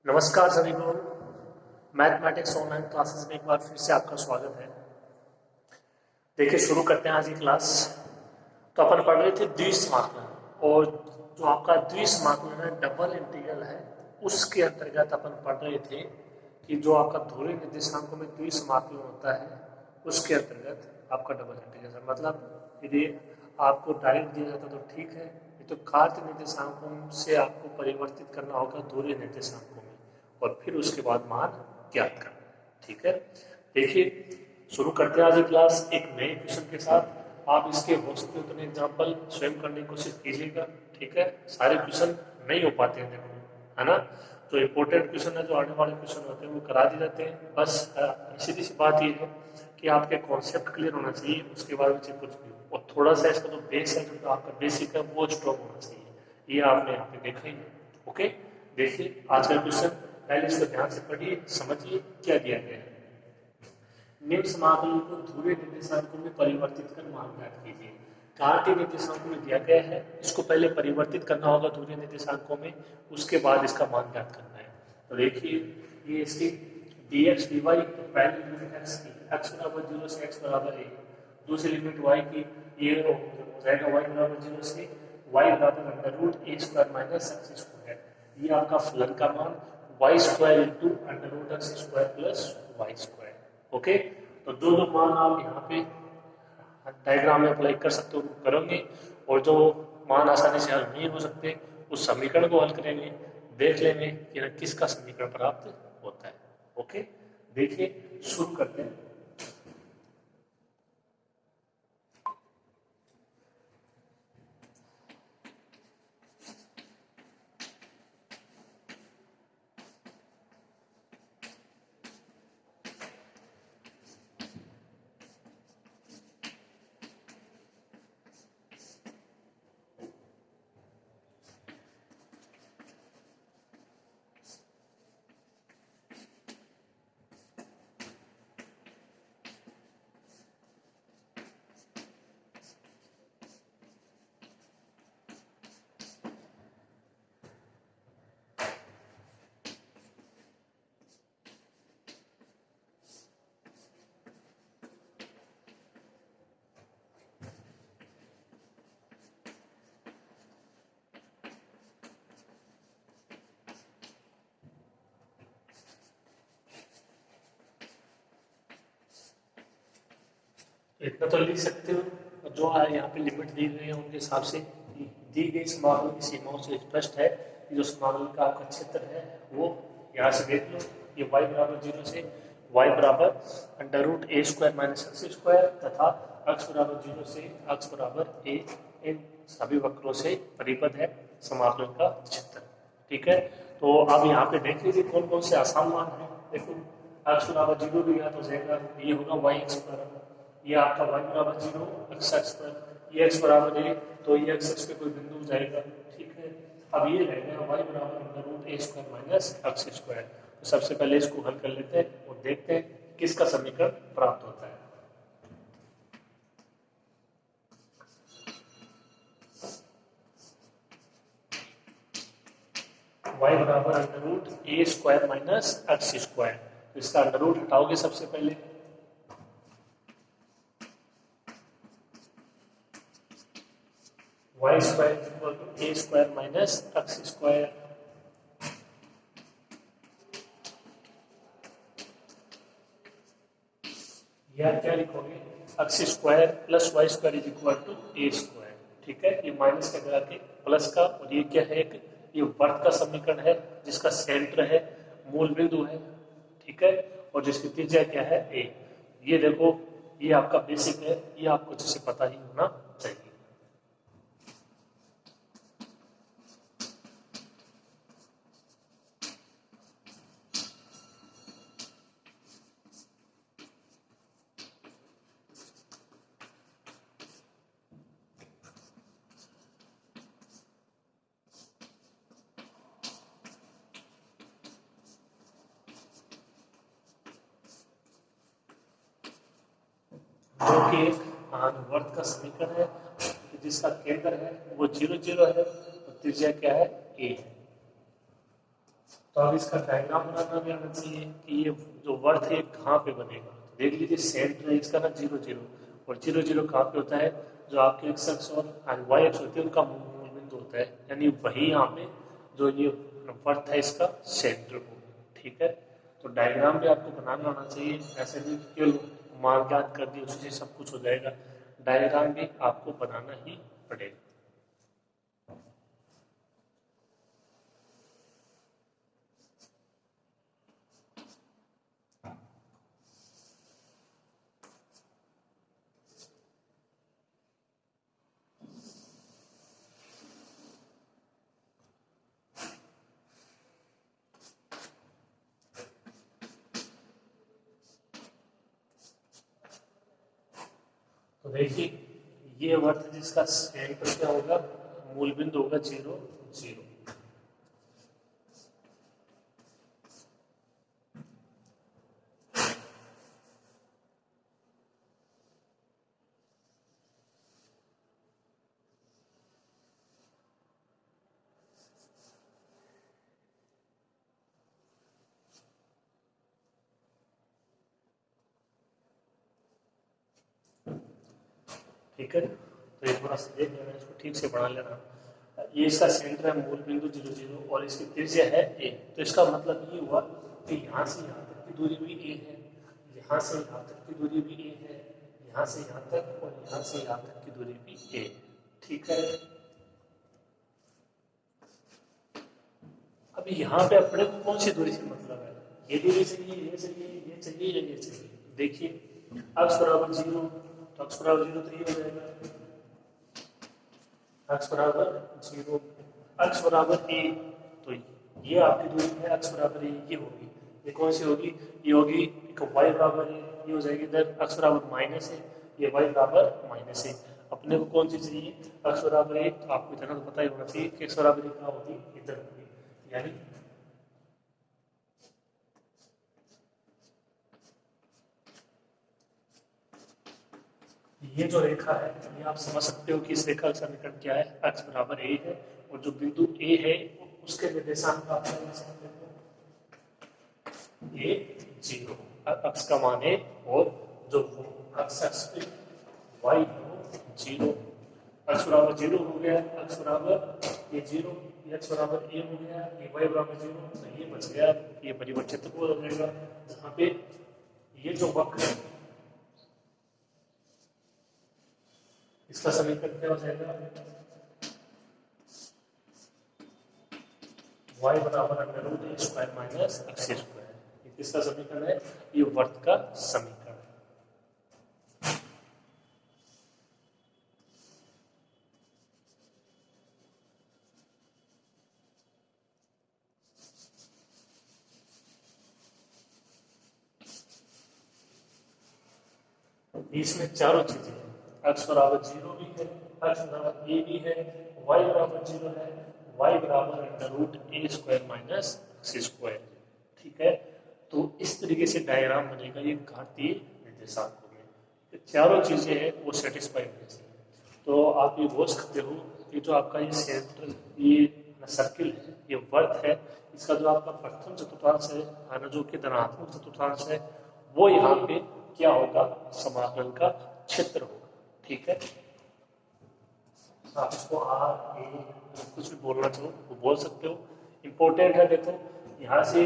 नमस्कार सभी को। मैथमेटिक्स ऑनलाइन क्लासेस में एक बार फिर से आपका स्वागत है। देखिए शुरू करते हैं आज की क्लास। तो अपन पढ़ रहे थे द्विसमाकलन, और जो आपका द्विसमाकलन है डबल इंटीग्रल है, उसके अंतर्गत अपन पढ़ रहे थे कि जो आपका ध्रुवीय निर्देशांकों में द्विसमाकलन होता है उसके अंतर्गत आपका डबल इंटीग्रल है। मतलब यदि आपको डायरेक्ट दिया जाता तो ठीक है, नहीं तो कार्य निर्देशांकों से आपको परिवर्तित करना होगा ध्रुवीय निर्देशांकों में, और फिर उसके बाद मान ज्ञात करना। ठीक है, देखिए शुरू करते हैं आज की क्लास एक नए क्वेश्चन के साथ। आप इसके हो सकते उतने एग्जाम्पल स्वयं करने की कोशिश कीजिएगा। ठीक है, सारे क्वेश्चन नहीं हो पाते हैं, देखो है ना। जो इम्पोर्टेंट क्वेश्चन है, जो आने वाले क्वेश्चन होते हैं वो करा दिए जाते हैं। बस सीधी सी बात ये है कि आपके कॉन्सेप्ट क्लियर होना चाहिए, उसके बाद में कुछ भी हो, और थोड़ा सा इसका जो बेस है, जो आपका बेसिक है वो स्ट्रॉन्ग होना चाहिए। ये आपने यहाँ पे देखा ही है। ओके, देखिए आज का क्वेश्चन, पहले इसको ध्यान से पढ़िए, समझिए क्या दिया गया है। निम्न समाकलन को ध्रुवीय निर्देशांकों में परिवर्तित कर मान ज्ञात कीजिए। कार्तीय निर्देशांकों में दिया गया है, इसको पहले परिवर्तित करना होगा ध्रुवीय निर्देशांकों में, उसके बाद इसका मान ज्ञात करना है। तो देखिए ये इसकी dx dy, तो पहली लिमिट x की x बराबर 0 से x बराबर 1, दूसरी लिमिट y की ये हो जाएगा y बराबर 0 से y बराबर under root a square minus x square. ये आपका फलन का मान y square into under root x square plus y square. Okay, तो दो दो मान आप यहाँ पे डायग्राम में अप्लाई कर सकते हो, करोगे, और जो मान आसानी से हल नहीं हो सकते उस समीकरण को हल करेंगे, देख लेंगे कि किसका समीकरण प्राप्त होता है। ओके, देखिए शुरू करते हैं। इतना तो लिख सकते हो, जो यहाँ पे लिमिट दी गई है उनके हिसाब से दी गई समाकलन की सीमाओं से स्पष्ट है कि जो समाकलन का आपका क्षेत्र है वो यहाँ से देख लो, ये y बराबर 0 से y बराबर under root a square minus x square तथा x बराबर 0 से x बराबर a, इन सभी वक्रों से परिबद्ध है समाकलन का क्षेत्र। ठीक है, तो अब यहाँ पे देख लीजिए कौन कौन से आसान मान है। देखो x बराबर 0 दिया तो जाएगा, ये होगा y एक्स बराबर, ये आपका y बराबर 0 x पर, ये x बराबर है तो ये x पे कोई बिंदु जाएगा। ठीक है, अब ये रहेगा y बराबर under root a square minus x square. तो सबसे पहले इसको हल कर लेते हैं और देखते हैं किसका समीकरण प्राप्त होता है। y बराबर under root a square minus x square, तो इसका अंडर रूट हटाओगे सबसे पहले, y square equal to a square minus x square. या क्या लिखोगे, x square plus y square is equal to a square. ठीक है, ये माइनस का जगह के प्लस का, और ये क्या है, ये वर्ग का समीकरण है जिसका सेंटर है, मूल बिंदु है। ठीक है, और जिसकी त्रिज्या क्या है ए। ये देखो ये आपका बेसिक है, ये आपको अच्छे से पता ही होना चाहिए। जो कि एक वर्ग का समीकरण है जिसका केंद्र है वो 0 0 है, तो त्रिज्या क्या है ए है। तो अब इसका डायग्राम बनाना भी आना चाहिए कि ये जो वर्थ है कहाँ पे बनेगा। देख लीजिए सेंटर है इसका ना 0 0, और 0 0 कहाँ पे होता है, जो आपके एक्स अक्ष और वाई अक्ष होते हैं उनका मूल बिंदु होता है, यानी वही यहाँ पे जो ये वर्थ है इसका सेंटर होगा। ठीक है, तो डायग्राम भी आपको बनाना आना चाहिए, ऐसे नहीं कि केवल मान ज्ञात कर दिए उसी से सब कुछ हो जाएगा, डायग्राम भी आपको बनाना ही पड़ेगा। तो देखिए ये वर्थ जिसका सेंटर क्या होगा, मूल बिंदु होगा 0 0। ठीक है, तो एक बार से देख लेना, इसको ठीक से बना लेना। ये इसका सेंटर है मूल बिंदु 0 0 और इसकी त्रिज्या है a, तो इसका मतलब ये हुआ कि यहाँ से यहाँ तक की दूरी भी a है, यहाँ से यहाँ तक की दूरी भी a है, यहाँ से यहाँ तक और यहाँ से यहाँ तक की दूरी भी a। ठीक है, अभी यहाँ पे अपने को कौन सी दूरी से मतलब है, ये दूरी चाहिए, ये चाहिए, ये चाहिए या ये चाहिए। देखिए अक्स बराबर 0, तो अक्स बराबर 0 तो ये हो जाएगा अक्स बराबर 0, अक्स बराबर a, तो ये आपकी दूरी है अक्स बराबर a, ये होगी, ये कौन सी होगी, ये होगी एक y बराबर a, ये हो जाएगी इधर अक्स बराबर माइनस a, ये y बराबर माइनस a। अपने को कौन सी चाहिए, अक्स बराबर a, तो आपको इतना तो पता ही होना चाहिए कि अक्स बराबर a कहाँ होगी, इधर होगी, यानी ये जो रेखा है ये आप समझ सकते हो कि इस रेखा का समीकरण क्या है, x बराबर a है, और जो बिंदु a है उसके निर्देशांक आप लिख सकते हो a 0, x का मान है, और जो x पे y है वो 0, x बराबर 0 हो गया, x बराबर ये 0, ये x बराबर a हो गया, ये y बराबर 0, तो ये बच गया, ये परिवर्तित हो जाएगा, जहाँ पे ये जो वक्र है इसका समीकरण क्या हो जाएगा, y बराबर under root a square minus x square, ये किसका समीकरण है, ये वर्त का समीकरण है। इसमें चारों चीजें हैं, x बराबर 0 भी है, x बराबर a भी है, y बराबर 0 है, y बराबर under root a square minus x square. ठीक है, तो इस तरीके से डायग्राम बनेगा ये घातीय निर्देशांकों में, ये चारों चीजें हैं वो सेटिस्फाई होनी चाहिए। तो आप ये बोल सकते हो कि जो आपका ये सेंट्रल ये सर्किल है, ये वर्त है, इसका जो आपका प्रथम चतुर्थांश है ना, जो कि धनात्मक चतुर्थांश है, वो यहाँ पे क्या होगा, समाकलन का क्षेत्र होगा। ठीक है, आप इसको आर ए कुछ भी बोलना चाहो वो बोल सकते हो, इंपॉर्टेंट है। देखो यहाँ से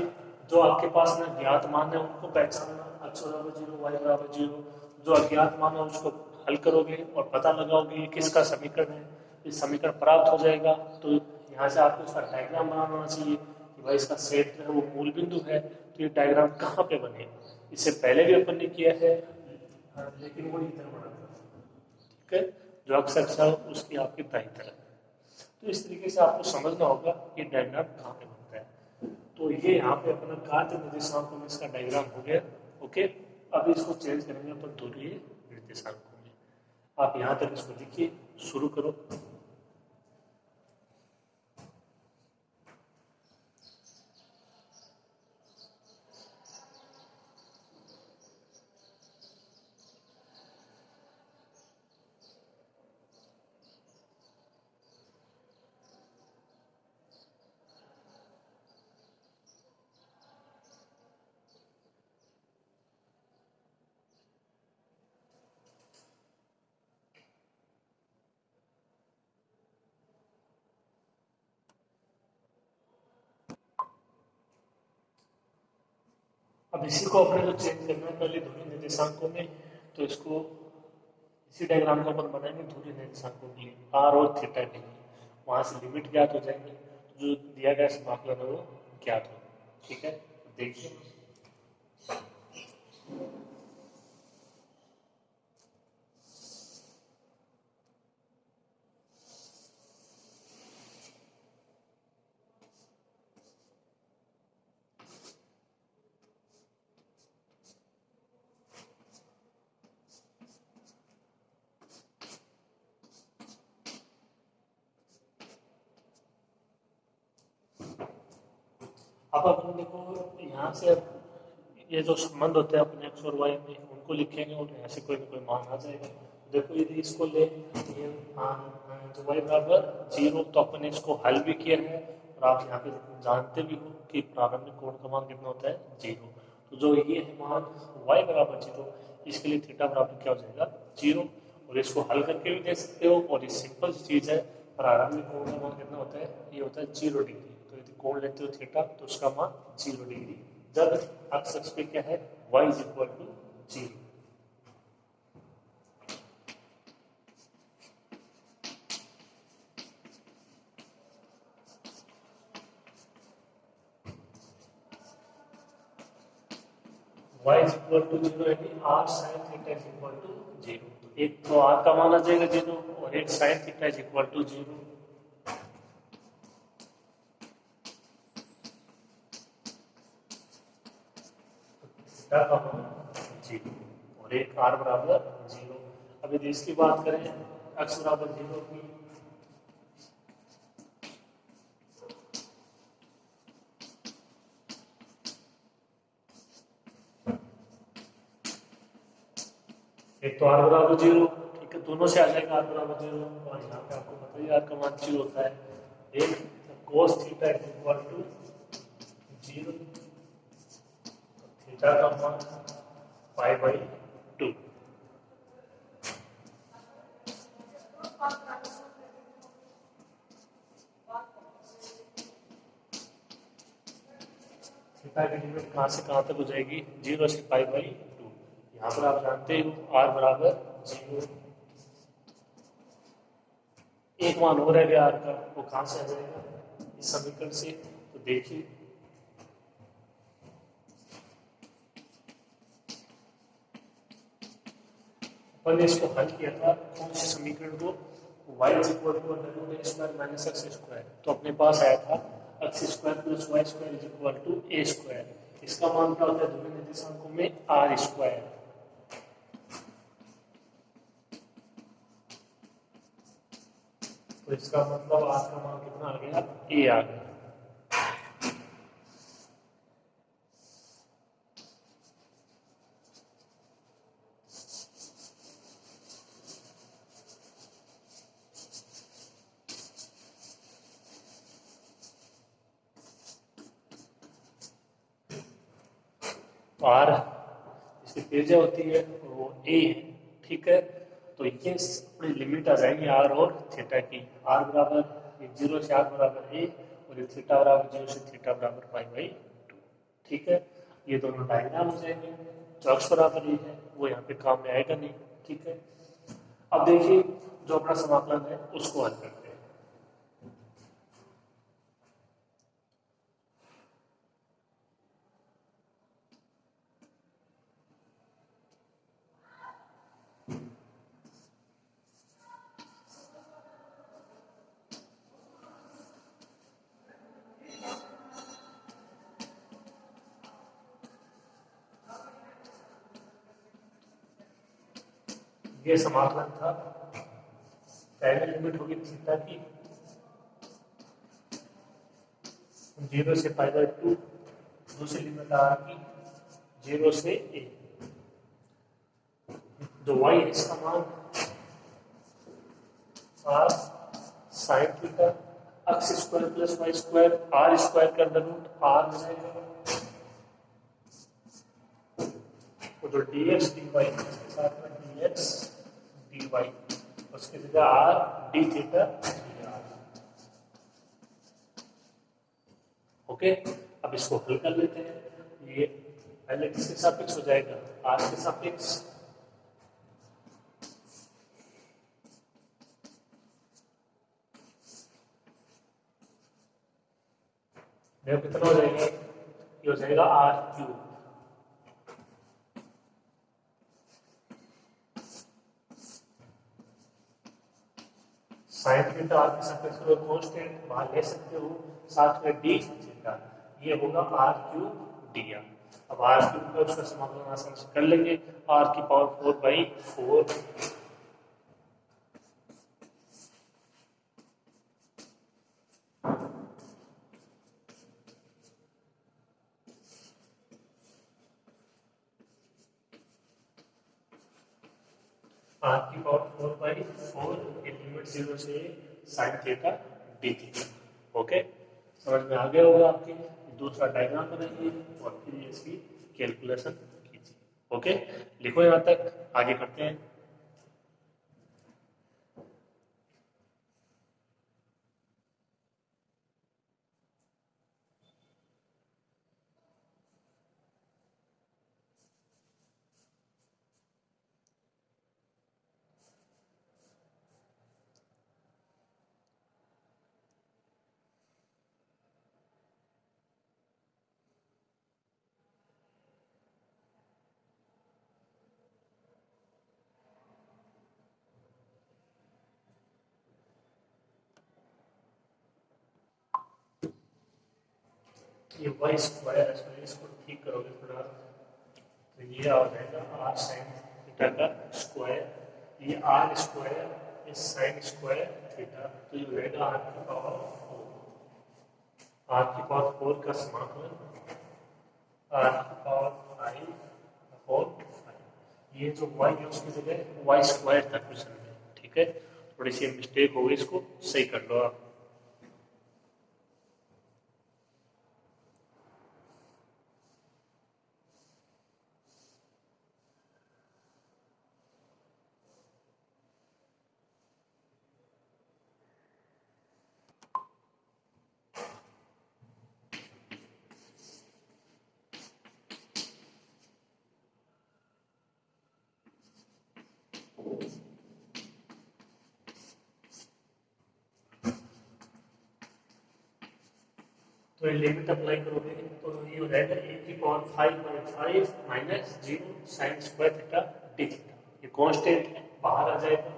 जो आपके पास ना ज्ञात मान है उनको पहचानना, x बराबर 0 y बराबर 0, जो अज्ञात मान है उसको हल करोगे और पता लगाओगे ये किसका समीकरण है, ये समीकरण प्राप्त हो जाएगा। तो यहाँ से आपको इसका डायग्राम बनाना होना चाहिए कि भाई इसका क्षेत्र है वो मूल बिंदु है, तो ये डायग्राम कहाँ पे बनेगा, इससे पहले भी अपन ने किया है लेकिन वो इधर बना था। ठीक है, जो अक्सर अक्सर उसकी आपकी दाई तरफ, तो इस तरीके से आपको समझना होगा कि डायग्राम कहाँ पे बनता है। तो ये यहाँ पे अपना कार्य निर्देशांकों में इसका डायग्राम हो गया। ओके, अब इसको चेंज करेंगे अपन दूरी निर्देशांकों में। आप यहाँ तक इसको लिखिए, शुरू करो। अब इसी को अपने को चेंज करना है पहले ध्रुवीय निर्देशांकों में, तो इसको इसी डायग्राम को अपन बनाएंगे ध्रुवीय निर्देशांकों के लिए आर और थीटा के लिए, वहां से लिमिट ज्ञात हो जाएंगे, तो जो दिया गया समाकलन है वो ज्ञात हो। ठीक है, देखिए अब अपन देखो यहाँ से ये जो संबंध होते हैं अपने एक्स और वाई में उनको लिखेंगे और यहाँ से कोई ना कोई मान आ जाएगा। देखो यदि इसको ले तो वाई बराबर 0, तो अपन ने इसको हल भी किया है और आप यहाँ पे जानते भी हो कि प्रारंभिक कोण का मान कितना होता है 0। तो जो ये है मान वाई बराबर 0, इसके लिए थीटा बराबर क्या हो जाएगा 0, और इसको हल करके भी देख सकते हो। और ये सिंपल चीज है, प्रारंभिक कोण का मान कितना होता है, ये होता है 0 डिग्री। तो यदि कोण लेते हो थीटा तो उसका मान 0 डिग्री, जब अक्ष अक्ष पे क्या है y is equal to 0। y is equal to 0 यानी r sin theta is equal to 0। एक तो r का मान आ जाएगा 0 और एक sin theta is equal to 0। Theta का मान 0 और एक r बराबर 0। अब यदि इसकी बात करें x बराबर 0 की, एक तो r बराबर 0, ठीक है, दोनों से आ जाएगा r बराबर 0, और यहाँ पे आपको पता ही r का मान 0 होता है। एक cos theta is equal to 0, theta का मान पाई बाई 2। थीटा की लिमिट कहाँ से कहाँ तक हो जाएगी 0 से पाई बाई 2। यहाँ पर आप जानते हो r बराबर 0, एक मान हो रह गया r का, वो कहाँ से आ जाएगा इस समीकरण से। तो देखिए अपन ने इसको हल किया था कौन से समीकरण को, y is equal to √a square minus x square. तो अपने पास आया था x स्क्वायर प्लस y square is equal to a square. इसका मान क्या होता है ध्रुवीय निर्देशांकों में r स्क्वायर। तो इसका मतलब r का मान कितना आ गया a आ गया। r इसकी त्रिज्या होती है और वो a है, ठीक है। तो ये अपनी लिमिट आ जाएगी r और थीटा की, r बराबर 0 से r बराबर a और ये थीटा बराबर 0 से थीटा बराबर पाई बाई 2, ठीक है। ये दोनों डायग्राम हो जाएंगे। जो अक्ष बराबर a है वो यहाँ पे काम में आएगा नहीं, ठीक है। अब देखिए जो अपना समाकलन है उसको हल करते हैं। ये समाकलन था, पहली लिमिट होगी थीटा की 0 से पाई बाई 2, दूसरी लिमिट r की 0 से a। जो y है इसका मान r sin theta x square प्लस y स्क्वायर r स्क्वायर का अंडर रूट r हो जाएगा, और जो dx dy इसके साथ में dx dy उसके जगह r d theta dr। Okay, अब इसको हल कर लेते हैं। ये पहले किसके सापेक्ष हो जाएगा, आर के सापेक्ष। देखो कितना हो जाएगा, ये हो जाएगा r cube. Sine theta r के सापेक्ष कांस्टेंट बाहर ले सकते हो, साथ में डी थीटा, ये होगा आर क्यूब डी आर। अब आर क्यूब का उसका समाकलन आसानी से कर लेंगे, आर की पावर 4/4 आर की पावर 4/4 लिमिट 0 से sine theta d theta. Okay, समझ में आ गया होगा आपके। दूसरा डायग्राम बनाइए और फिर इसकी कैलकुलेशन कीजिए। ओके, लिखो यहाँ तक, आगे करते हैं। ये वाई स्क्वायर है, इसको ठीक करोगे थोड़ा तो ये आ जाएगा आर साइन थीटा का स्क्वायर, ये आर स्क्वायर इस साइन स्क्वायर थीटा, तो ये हो जाएगा आर की पावर 4। आर की पावर 4 का समाकलन आर की पावर 5/5। ये जो वाई है उसकी जगह वाई स्क्वायर था क्वेश्चन में, ठीक है। थोड़ी सी मिस्टेक हो गई, इसको सही कर लो आप। तो ये लिमिट अप्लाई करोगे तो ये हो जाएगा ए की power 5/5 minus 0 sine square theta d theta. ये कांस्टेंट है, बाहर आ जाएगा।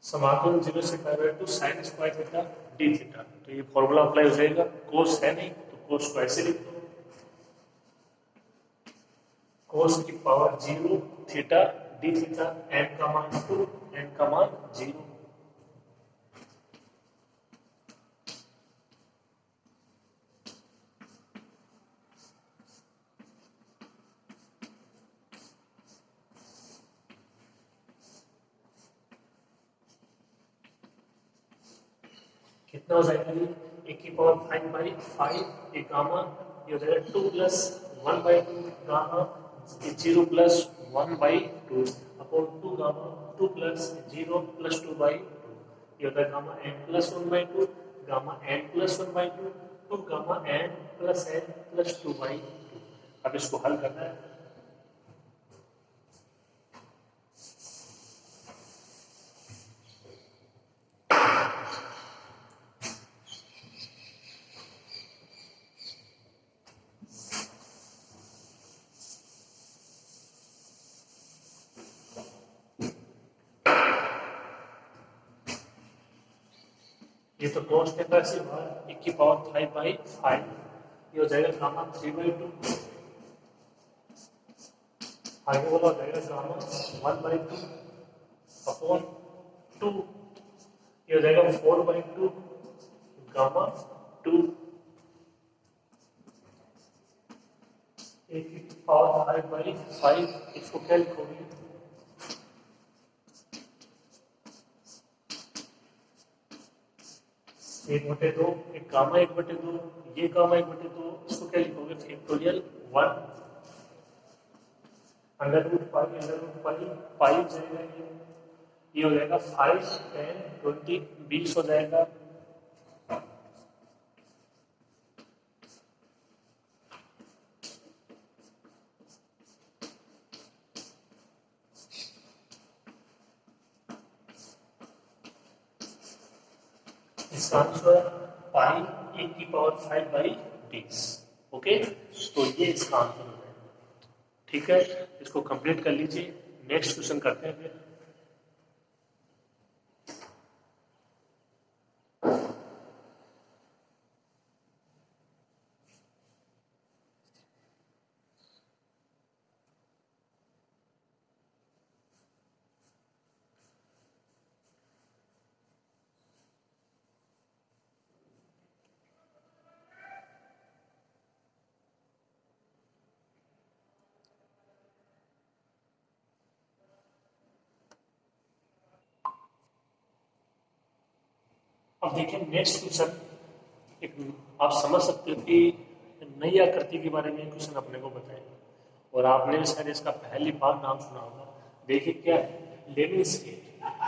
समाकलन 0 से π/2 sine square theta d theta. तो ये फॉर्मूला अप्लाई हो जाएगा, कोस है नहीं तो कोस को ऐसे लिख दो, कोस की power 0 theta d theta, n का मान 2, n का मान 0। कितना हो जाएगा ये, ए की पावर 5/5 ये गामा, ये हो जाएगा 2 + 1/2 गामा, 0 + 1/2 अपॉन 2 गामा, 2 + 0 + 2/2, ये होता है गामा n + 1/2 गामा n + 1/2 तो गामा n + n + 2/2। अब इसको हल करना है। ये तो कांस्टेंट राशि हुआ, ए की पावर 5/5, ये हो जाएगा गामा 3/2, आगे वाला हो जाएगा गामा 1/2 अपॉन 2, ये हो जाएगा 4/2 गामा 2, ए की पावर 5/5, इसको क्या लिखोगे, एक बटे दो, एक गामा 1/2, ये गामा 1/2, इसको क्या लिखोगे फैक्टोरियल 1 √π √π जाएगा ये, ये हो जाएगा 5, 10, 20, 20 हो जाएगा। इसका आंसर पाई 1/5/20। ओके, तो ये इसका आंसर हो जाएगा। ठीक है, इसको कंप्लीट कर लीजिए। नेक्स्ट क्वेश्चन करते हैं फिर। अब देखिए नेक्स्ट क्वेश्चन, एक आप समझ सकते हो कि नई आकृति के बारे में क्वेश्चन अपने को बताएगा, और आपने भी शायद इसका पहली बार नाम सुना होगा। देखिए क्या है लेविन स्केल।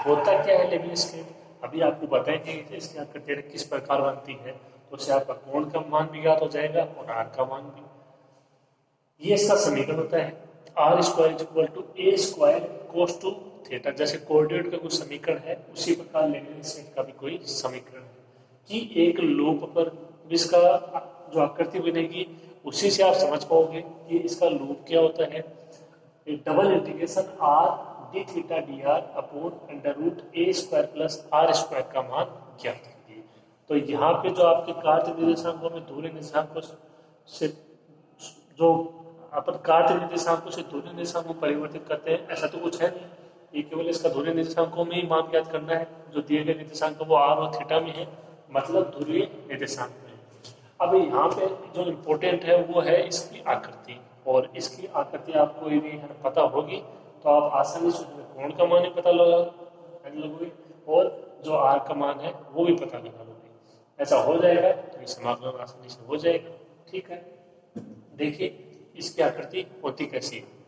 होता क्या है लेविन स्केल, अभी आपको बताएंगे कि इसकी आकृति किस प्रकार बनती है, तो उससे आपका कोण का मान भी ज्ञात हो जाएगा और आर का मान भी। ये इसका समीकरण होता है r square is equal to a square cos two theta. जैसे कोऑर्डिनेट का कुछ समीकरण है, उसी प्रकार लेविन स्केल का भी कोई समीकरण है कि एक लूप पर इसका जो आकृति बनेगी, उसी से आप समझ पाओगे कि इसका लूप क्या होता है। Double integration r d theta d r upon under root a square plus r square का मान ज्ञात कीजिए। तो यहाँ पे जो आपके कार्य निर्देशांकों में दूरी निर्देशांकों से जो अपन कार्य निर्देशांकों से दूरी निर्देशांकों को परिवर्तित करते हैं, ऐसा तो कुछ है नहीं। ये केवल इसका दूरी निर्देशांकों में ही मान ज्ञात करना है। जो दिए गए निर्देशांक वो आर और थीटा में है, मतलब ध्रुवीय निर्देशांक में। अब यहाँ पे जो इम्पोर्टेंट है वो है इसकी आकृति, और इसकी आकृति आपको यदि पता होगी तो आप आसानी से कोण का मान भी पता लगोगे और जो आर का मान है वो भी पता लगा लोगे। ऐसा हो जाएगा तो ये समाकलन आसानी से हो जाएगा। ठीक है, देखिए इसकी आकृति होती कैसी है।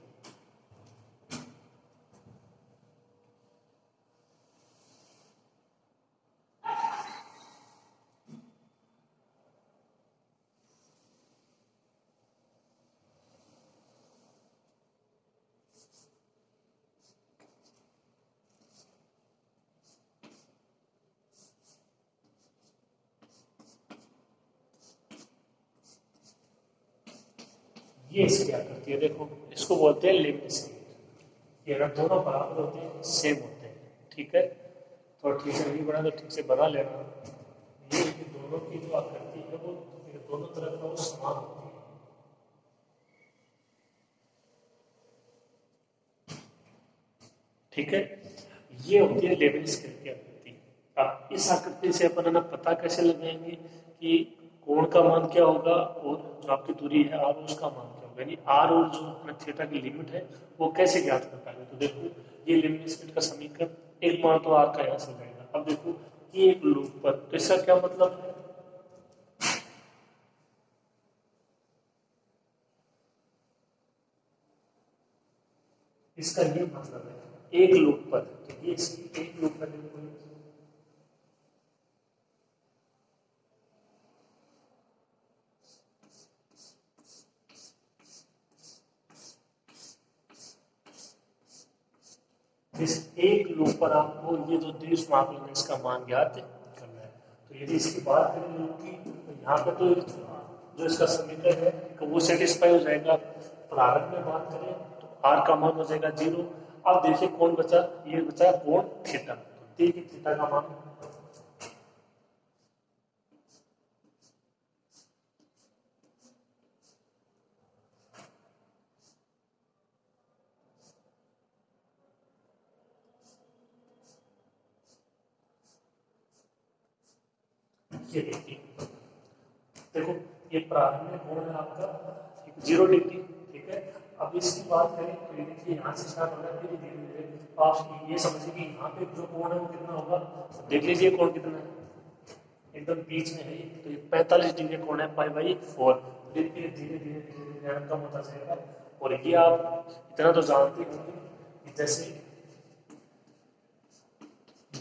ये इसकी आकृति है, देखो इसको बोलते हैं लेविन स्केल। ये अगर दोनों बराबर होते हैं, सेम होते हैं, ठीक है, तो ठीक से नहीं बना तो ठीक से बना लेना। ये दोनों की जो आकृति है वो दोनों तरफ का वो समान होती है। ठीक है, ये होती है लेविन स्केल की आकृति। अब इस आकृति से अपन ना पता कैसे लगाएंगे कि कोण का मान क्या होगा और जो आपकी दूरी है आर उसका मान क्या होगा, यानी आर और जो अपना थीटा की लिमिट है वो कैसे ज्ञात कर पाएंगे। तो देखो ये लेविन स्केल का समीकरण, एक मान तो आर का यहाँ से जाएगा। अब देखो ये एक लूप पर, तो इसका क्या मतलब है, इसका ये मतलब है एक लूप पर, तो ये एक लूप पर इस एक लूप पर आपको ये जो द्विसमाकलन है इसका मान ज्ञात करना है। तो यदि इसकी बात करें लूप की, तो यहाँ पे तो जो इसका समीकरण है तो वो सेटिस्फाई हो जाएगा। प्रारंभ में बात करें तो आर का मान हो जाएगा 0। अब देखिए कौन बचा, ये बचा कोण थीटा। तो देखिए थीटा का मान ये देखिए, देखो ये प्रारंभ में कोण है आपका 0 डिग्री। ठीक है, अब इसकी बात करें तो ये देखिए यहाँ से स्टार्ट हो रहा है, फिर धीरे धीरे आप ये समझिए कि यहाँ पे जो कोण है वो कितना होगा। देख लीजिए कोण कितना है, एकदम बीच में है। तो ये 45 डिग्री कोण है π/4। धीरे धीरे धीरे धीरे धीरे कम होता जाएगा। और ये आप इतना तो जानते होंगे कि जैसे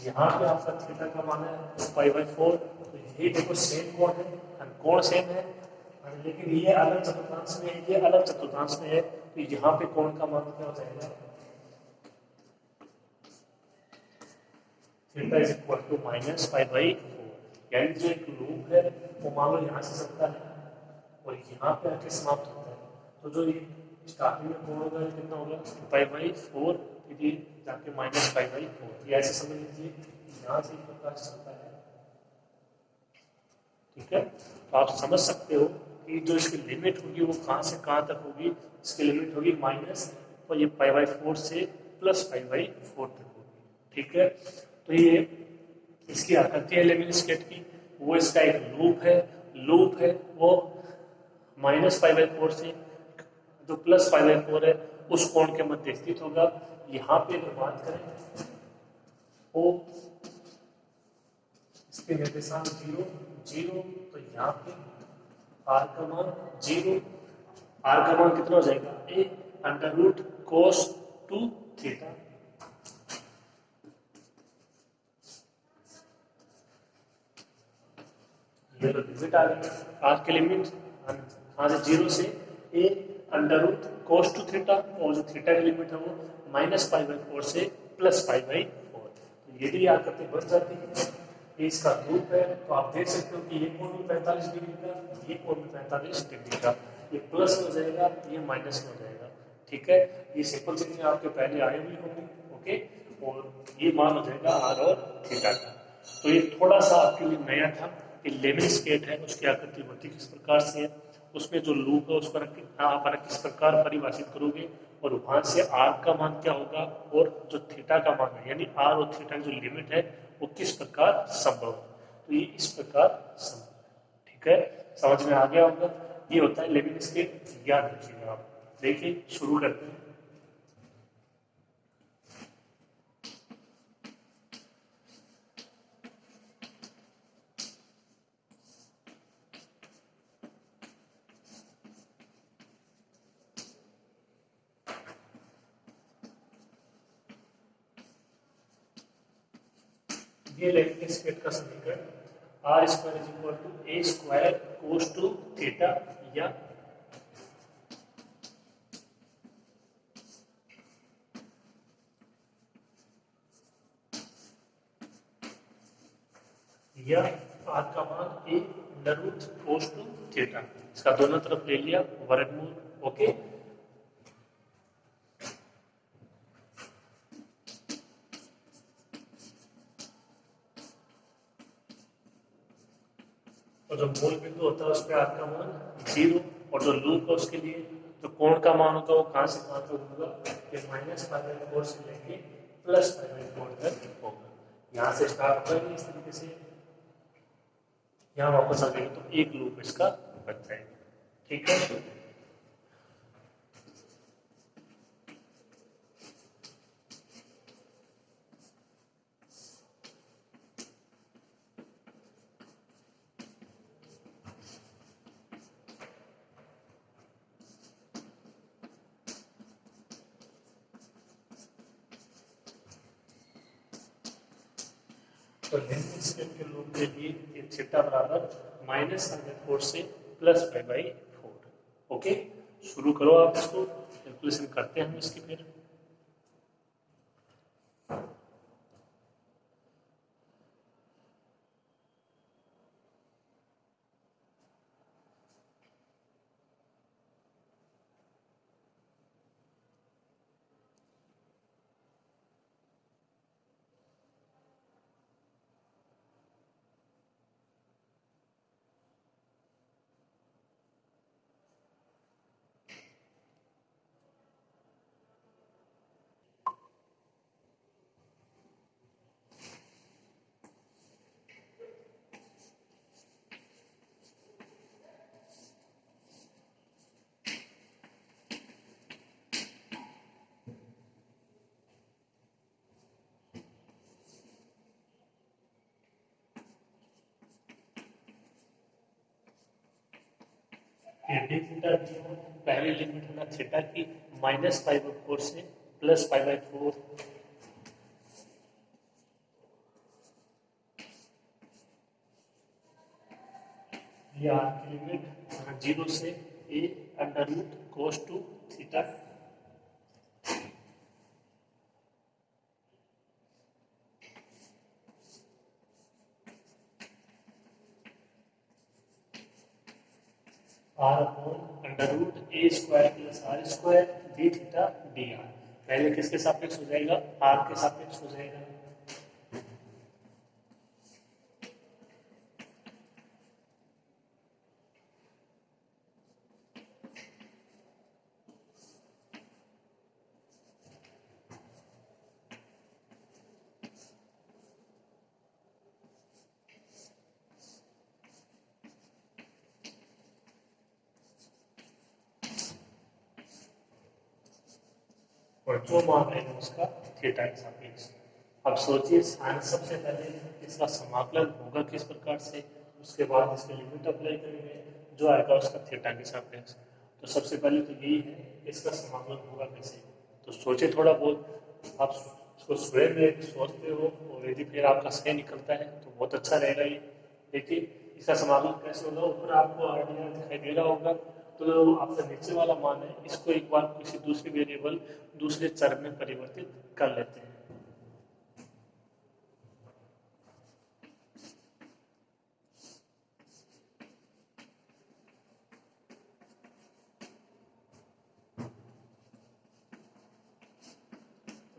यहाँ पे आपका थीटा का मान है पाई बाई 4, तो ये देखो सेम कोण है, कोण सेम है, लेकिन ये अलग चतुर्थांश में है, ये अलग चतुर्थांश में है, तो यहाँ पे कोण का मान क्या हो जाएगा, theta is equal to minus pi by 4। यानी जो एक लूप है वो मान लो यहाँ से चलता है और यहाँ पे आके समाप्त होता है, तो जो ये स्टार्टिंग में कोण होगा कितना होगा पाई बाई 4, फिर ये जाके माइनस पाई बाई 4। ये ऐसे समझ लीजिए यहाँ से प्रकाश चलता है, ठीक है। तो आप समझ सकते हो कि जो इसकी लिमिट होगी वो कहाँ से कहाँ तक होगी, इसकी लिमिट होगी माइनस, तो ये पाई बाई 4 से प्लस पाई बाई 4 तक होगी, ठीक है। तो ये इसकी आकृति है लेमिन स्केट की, वो इसका एक लूप है वो माइनस पाई बाई 4 से जो प्लस पाई बाई 4 है उस कोण के मध्य स्थित होगा। यहाँ पे अगर बात करें तो इसके निर्देशांक 0, तो यहाँ पे आर का मान 0, आर का मान कितना हो जाएगा ए अंडर रूट कोस 2 थीटा। ये तो लिमिट आ गई, आर की लिमिट कहाँ से 0 से a under root cos 2 theta, और जो थीटा की लिमिट है वो माइनस पाई बाई 4 से प्लस पाई बाई 4। तो यदि आकृति बन जाती है, ये इसका लूप है, तो आप देख सकते हो कि ये कोण भी 45 डिग्री का, ये कोण भी 45 डिग्री का, ये प्लस में हो जाएगा, ये माइनस में हो जाएगा, ठीक है। ये सिंपल चीजें आपके पहले आए हुई होंगी, ओके। और ये मान हो जाएगा आर और थीटा का। तो ये थोड़ा सा आपके लिए नया था कि लेमिन स्केट है उसकी आकृति होती किस प्रकार से है, उसमें जो लूप है उसको आप किस प्रकार परिभाषित करोगे, और वहां से आर का मान क्या होगा और जो थीटा का मान है, यानी आर और थीटा की जो लिमिट है वो किस प्रकार संभव है। तो ये इस प्रकार संभव है, ठीक है। समझ में आ गया होगा, ये होता है लेमिन स्केट, याद रखिएगा आप। देखिए शुरू करते हैं। ये लेमिन स्केट का समीकरण r square is equal to a square cos two theta, या आर का मान a under root cos two theta, इसका दोनों तरफ ले लिया वर्गमूल, ओके। और जो मूल बिंदु होता है उस पर आर का मान 0, और जो लूप है उसके लिए जो कोण का मान होगा वो कहाँ से कहाँ तक होगा, ये माइनस पाई बाई 4 से लेके प्लस पाई बाई 4 तक होगा। यहाँ से स्टार्ट होगा इस तरीके से, यहाँ वापस आ जाएंगे तो एक लूप इसका बच जाएगा, ठीक है। तो लेमिन स्केट के लूप के लिए ये थीटा बराबर माइनस अंडर 4 से प्लस पाई बाई 4, ओके। शुरू करो आप इसको, कैलकुलेशन करते हैं हम इसकी फिर। डी थीटा पहली लिमिट है ना थीटा की माइनस पाई बाई 4 से प्लस पाई बाई 4, ये आर की लिमिट 0 से a under root cos two theta r upon under root a square plus r square d theta d r. पहले किसके सापेक्ष हो जाएगा? आर के सापेक्ष हो जाएगा। और जो मान रहेगा उसका थीटा के सापेक्ष। अब सोचिए सबसे पहले इसका समाकलन होगा किस प्रकार से, उसके बाद इसके लिमिट अप्लाई करेंगे, जो आएगा उसका थीटा के सापेक्ष। तो सबसे पहले तो यही है इसका समाकलन होगा कैसे। तो सोचिए थोड़ा बहुत, आप इसको स्वयं में सोचते हो और यदि फिर आपका सही निकलता है तो बहुत अच्छा रहेगा। ये देखिए इसका समाकलन कैसे होगा। ऊपर आपको आर डी आर दिखाई दे रहा होगा, तो आपका नीचे वाला मान है इसको एक बार किसी दूसरे वेरिएबल दूसरे चर में परिवर्तित कर लेते हैं।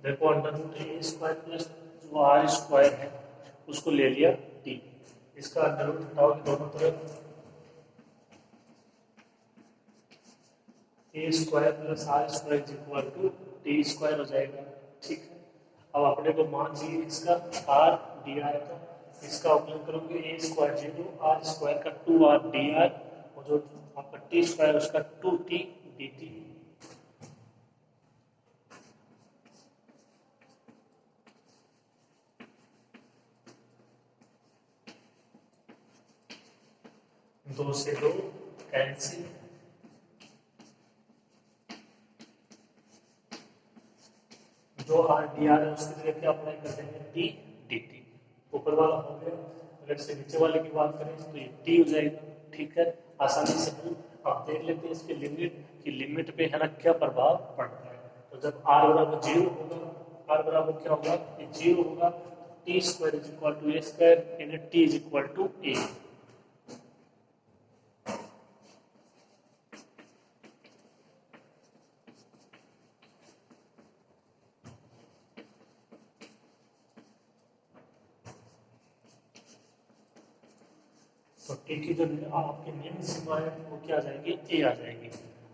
देखो under root a square plus जो आर स्क्वायर है उसको ले लिया टी, इसका अंडर रूट हटाओ दोनों तरफ, a square plus r square is equal to t square हो जाएगा। ठीक है, अब अपने को मान चाहिए इसका आर डी आर, तो इसका अवकलन करोगे ए स्क्वायर 0 आर स्क्वायर का 2 आर डी आर, और जो आपका टी स्क्वायर उसका 2 टी डी टी। दो से दो कैंसिल, जो आर डी आर है उसकी जगह क्या अप्लाई कर देंगे टी डी टी। ऊपर वाला हो गया, अगर से नीचे वाले की बात करें तो ये टी हो जाएगा। ठीक है, आसानी से हम आप देख लेते हैं इसके लिमिट की, लिमिट पे है ना क्या प्रभाव पड़ता है। तो जब आर बराबर 0 होगा, आर बराबर क्या होगा, ये 0 होगा, t square is equal to a square, यानी t is equal to a. तो टी की जो आपकी निम्न सीमा है वो क्या आ जाएगी, ए आ जाएगी।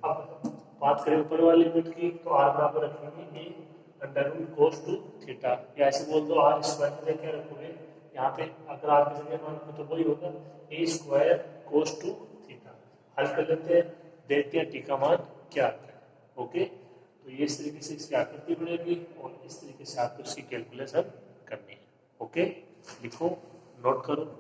अब बात करें ऊपर वाली लिमिट की, तो आर बराबर रखेंगे a under root cos two theta, या ऐसे बोल दो आर स्क्वायर की जगह क्या रखोगे, यहाँ पे अगर आर की जगह मान रखो तो वही होगा ए स्क्वायर कोस टू थीटा। हल कर लेते हैं, देखते हैं टी का मान क्या आता है। ओके, तो ये इस तरीके से इसकी आकृति बनेगी और इस तरीके से आपको इसकी कैलकुलेशन करनी है। ओके, लिखो, नोट करो।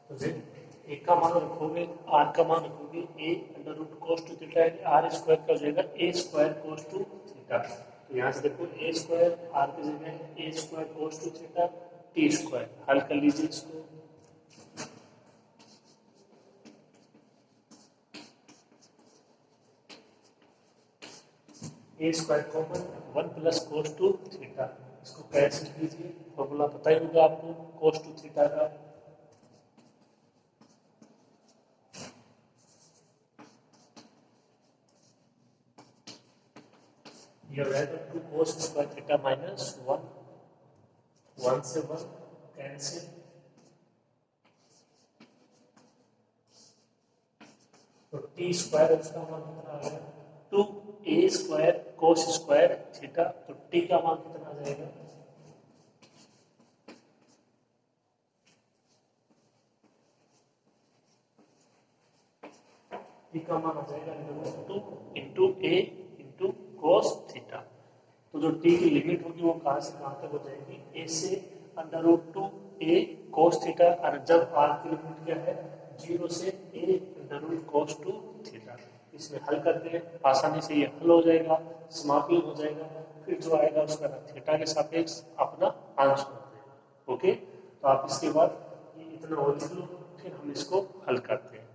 तो ए का मान रखोगे, आर का मान रखोगे a under root cos two theta, r square का हो जाएगा a square cos two theta. तो यहाँ से देखो ए स्क्वायर आर की जगह a square cos two theta t square, हल कर लीजिए इसको। A square common 1 plus cos two theta, इसको कैंसिल कीजिए, फॉर्मूला पता ही होगा आपको cos टू थीटा का। ये हो जाएगा 2 cos स्क्वायर थीटा माइनस 1, 1 से 1 कैंसिल, तो टी स्क्वायर उसका मान कितना आ गया 2a square cos square theta, तो टी का मान कितना आ जाएगा टी का मान आ जाएगा √2 इंटू ए इंटू कोस थीटा। तो जो टी की लिमिट होगी वो कहाँ से कहाँ तक हो जाएगी, ए से √2 ए कोस थीटा, और जब आर की लिमिट क्या है 0 से ए √cos टू थीटा। इसमें हल करते हैं, आसानी से ये हल हो जाएगा, समाकलन हो जाएगा, फिर जो आएगा उसका थीटा के सापेक्ष अपना आंसर हो जाएगा। ओके, तो आप इसके बाद ये इतना और लिख लो, फिर हम इसको हल करते हैं।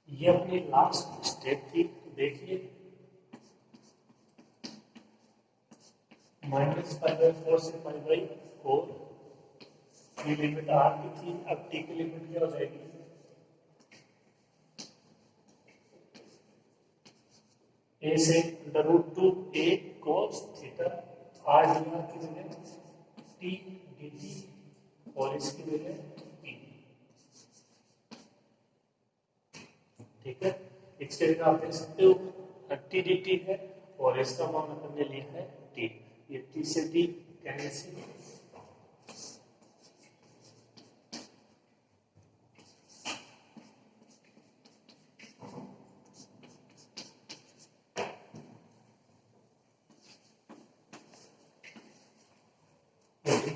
ये अपनी लास्ट स्टेप थी, देखिए -π/4 से π/4, ये लिमिट आर की थी, अब टी की लिमिट क्या हो जाएगी ए से √2 ए cos theta, R D R की जगह टी डी टी और इसकी जगह टी। ठीक है, इसके जगह आप देख सकते हो टी डी टी है और इसका मान अपन ने लिया है टी, ये टी से टी कैंसिल,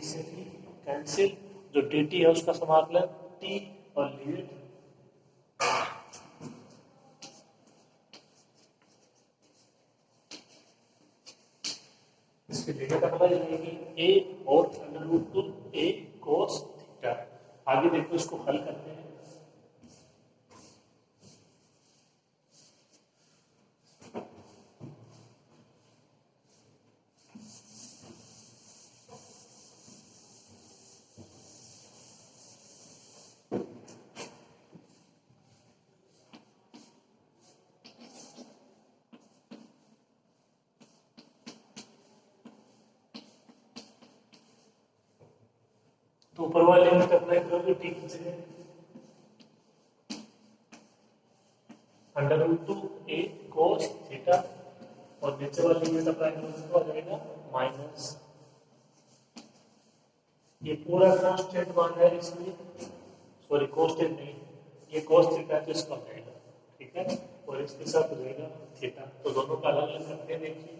से टी कैंसिल, जो डी टी है उसका समाकलन टी और लिमिट इसकी लिमिट अप्लाई रहेगी ए और √2 ए cos थीटा। आगे देखो इसको हल करते हैं। तो ऊपर वाले लिमिट अप्लाई करोगे टी की जगह √2 ए cos थीटा, और नीचे वाली लिमिट अप्लाई करोगे तो आ जाएगा माइनस, ये पूरा कांस्टेंट मान है इसमें, सॉरी कांस्टेंट नहीं, ये cos थीटा तो इसका हो जाएगा, ठीक है, और इसके साथ हो जाएगा थीटा। तो दोनों का अलग अलग करते हैं, देखिए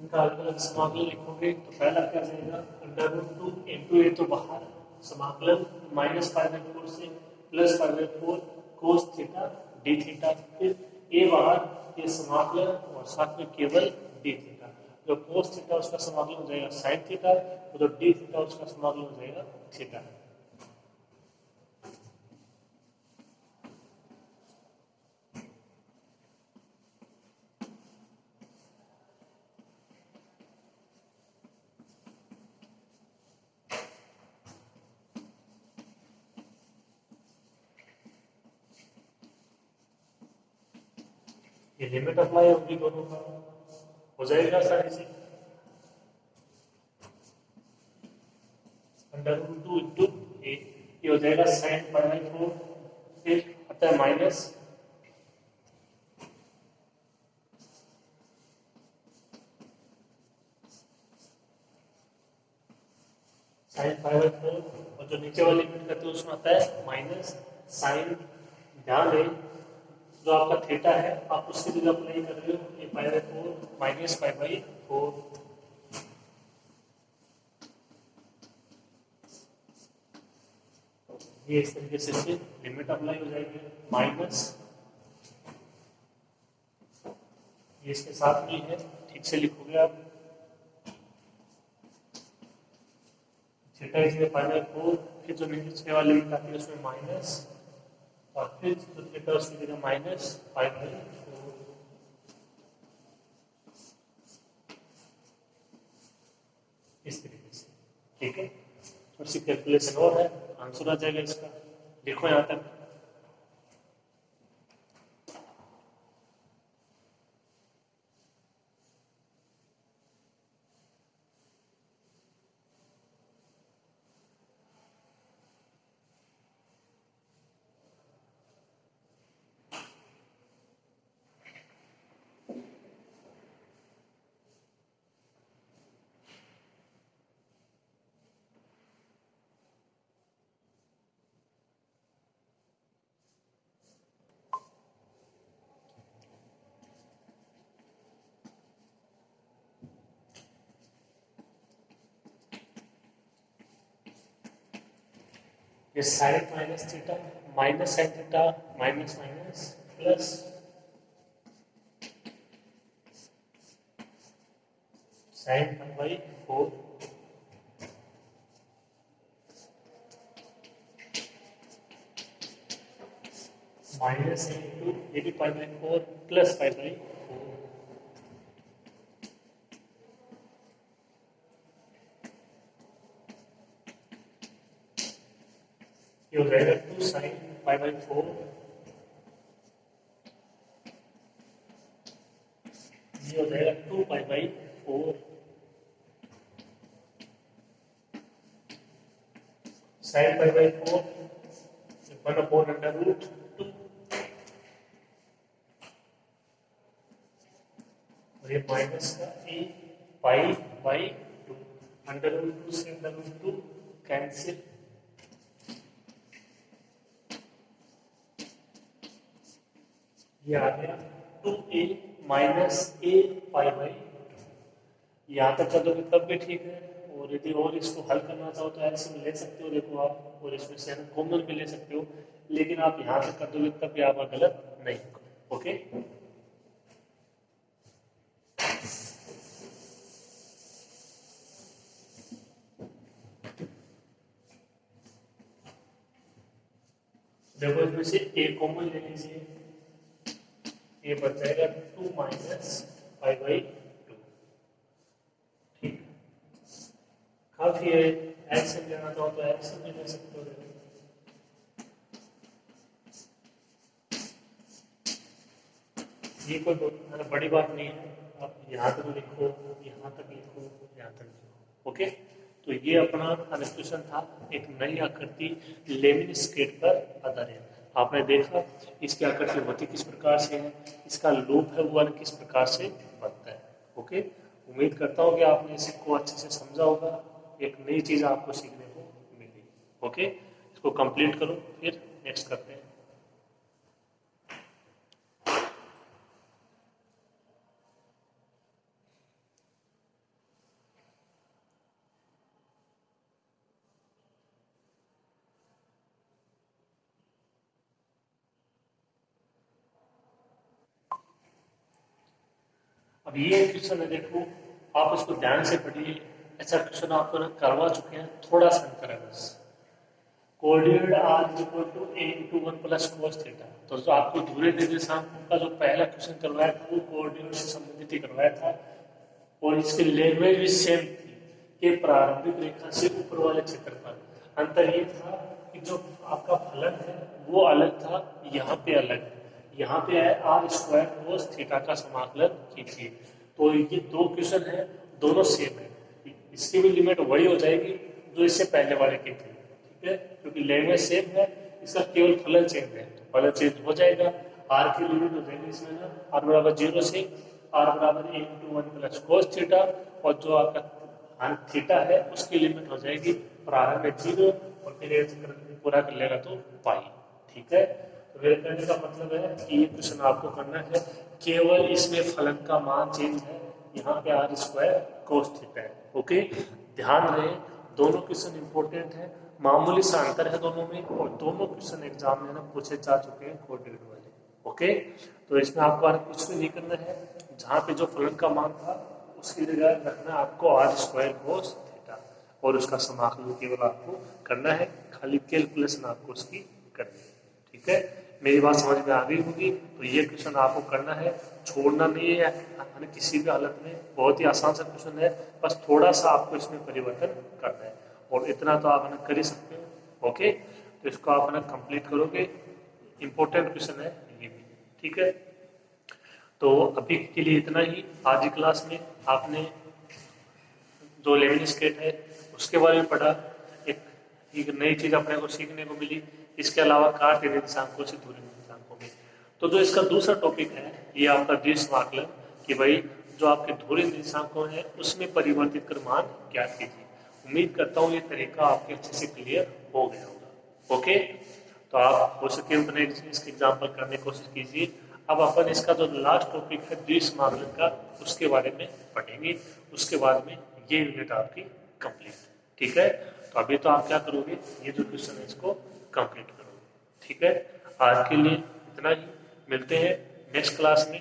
इनका अलग अलग समाकलन लिखोगे तो पहला क्या जाएगा √2 इंटू ए, तो बाहर समाकलन -π/4 से +π/4 cos थीटा डी थीटा, फिर ए बाहर, ये समाकलन और साथ में केवल डी थीटा, जो cos थीटा उसका समाकलन हो जाएगा sin थीटा, और जो डी थीटा उसका समाकलन हो जाएगा थीटा। ये लिमिट अप्लाई होगी दोनों का, हो जाएगा आसानी से √2 इंटू ए, ये हो जाएगा sin π/4, फिर आता है माइनस साइन पाई बाई 4 और जो नीचे वाली लिमिट करते हैं उसमें आता है माइनस साइन। ध्यान दें जो आपका थीटा है आप उसकी जगह अप्लाई कर रहे हो, ये पाई बाई 4 माइनस पाई बाई 4। ये इस तरीके से इसकी लिमिट अप्लाई हो जाएगी माइनस, ये इसके साथ भी है, ठीक से लिखोगे आप थीटा इसमें पाई बाई 4, फिर जो नीचे वाली लिमिट आती है उसमें माइनस और फिर जो थीटा उसकी जगह माइनस पाई बाई 4। इस तरीके से, ठीक है। थोड़ी सी कैलकुलेशन और है, आंसर आ जाएगा इसका। देखो यहां तक ये sine minus theta minus sine theta minus minus plus sine pi by 4 minus into ये भी pi by 4 plus pi by 4। ये हो जाएगा 2 साइन पाई बाई 4, ये हो जाएगा 2 pi by 4 sine pi by 4 1 upon under root 2 और ये माइनस का ए पाई बाई 2 अंडर रूट 2 से अंडर रूट 2 कैंसिल, ये आ गया 2a minus a pi by 2। यहाँ तक कर दोगे तब भी ठीक है, और यदि और इसको हल करना चाहो तो एलसीएम ले सकते हो, देखो आप, और इसमें से कॉमन भी ले सकते हो, लेकिन आप यहाँ तक कर दोगे तब भी आप गलत नहीं। ओके, देखो इसमें से a कॉमन ले लीजिए, ये बच जाएगा 2 माइनस पाई बाई 2। ठीक, काफी है। एलसीएम लेना चाहो तो एलसीएम भी ले सकते हो। ये कोई बड़ी बात नहीं है, आप यहाँ तक लिखो, यहाँ तक लिखो, यहाँ तक लिखो। ओके, तो ये अपना क्वेश्चन था एक नई आकृति लेमिन स्केट पर आधारित। आपने देखा इसकी आकृति होती किस प्रकार से है, इसका लूप है वो किस प्रकार से बनता है। ओके, उम्मीद करता हूँ कि आपने इसको अच्छे से समझा होगा, एक नई चीज आपको सीखने को मिली। ओके, इसको कंप्लीट करो, फिर नेक्स्ट करते हैं। अब ये क्वेश्चन है, देखो आप उसको ध्यान से पढ़िए। ऐसा क्वेश्चन आपको ना करवा चुके हैं, थोड़ा सा अंतर है बस। Coordinate r is equal to a into 1 plus cos theta. तो जो आपको ध्रुवीय निर्देशांक का जो पहला क्वेश्चन करवाया था वो कोऑर्डिनेट से संबंधित ही करवाया था, और इसकी लैंग्वेज भी सेम थी कि प्रारंभिक रेखा से ऊपर वाले क्षेत्र पर। अंतर ये था कि जो आपका फलन है वो अलग था, यहाँ पे अलग है। यहाँ पे है आर स्क्वायर कोस थीटा का समाकलन कीजिए। तो ये दो क्वेश्चन है, दोनों सेम है, इसकी भी लिमिट वही हो जाएगी जो इससे पहले वाले की थी। ठीक है, क्योंकि लैंग्वेज सेम है, इसका केवल फलन चेंज है, तो फलन चेंज हो जाएगा। आर की लिमिट हो जाएगी इसमें ना आर बराबर 0 से आर बराबर 1 × 1 प्लस कोस थीटा, और जो आपका थीटा है उसकी लिमिट हो जाएगी प्रारंभ में 0 और फिर पूरा कर लेगा तो पाई। ठीक है, तो मेरे कहने का मतलब है कि ये क्वेश्चन आपको करना है, केवल इसमें फलन का मान चेंज है, यहाँ पे आर स्क्वायर कोस थीटा है। ओके, ध्यान रहे दोनों क्वेश्चन इंपॉर्टेंट है, मामूली सा अंतर है दोनों में, और दोनों क्वेश्चन एग्जाम में ना पूछे जा चुके हैं कोऑर्डिनेट वाले। ओके, तो इसमें आपको और कुछ भी नहीं करना है, जहाँ पे जो फलन का मान था उसकी जगह रखना आपको आर स्क्वायर कोस थीटा, और उसका समाकलन केवल आपको करना है, खाली कैलकुलेशन आपको उसकी करनी है। ठीक है, मेरी बात समझ में आ गई होगी। तो ये क्वेश्चन आपको करना है, छोड़ना नहीं है किसी भी हालत में, बहुत ही आसान सा क्वेश्चन है, बस थोड़ा सा आपको इसमें परिवर्तन करना है, और इतना तो आप कर ही सकते हो। ओके, तो इसको आप कंप्लीट करोगे, इंपॉर्टेंट क्वेश्चन है ये भी। ठीक है, तो अभी के लिए इतना ही। आज की क्लास में आपने जो लेमन स्केट है उसके बारे में पढ़ा, एक नई चीज अपने को सीखने को मिली। इसके अलावा कार्तीय निर्देशांकों से दूरी निर्देशांकों में, तो जो इसका दूसरा टॉपिक है ये आपका द्विश समाकलन, कि भाई जो आपके धुरी निर्देशांकों हैं उसमें परिवर्तित कर मान ज्ञात कीजिए। उम्मीद करता हूँ ये तरीका आपके अच्छे से क्लियर हो गया होगा। ओके, तो आप हो सके उतने इसके एग्जाम्पल करने की कोशिश कीजिए। अब अपन इसका जो लास्ट टॉपिक है द्विश समाकलन का, उसके बारे में पढ़ेंगे, उसके बाद में ये यूनिट आपकी कंप्लीट। ठीक है, तो अभी तो आप क्या करोगे, ये जो क्वेश्चन है इसको कंप्लीट करोगे। ठीक है, आज के लिए इतना ही, मिलते हैं नेक्स्ट क्लास में।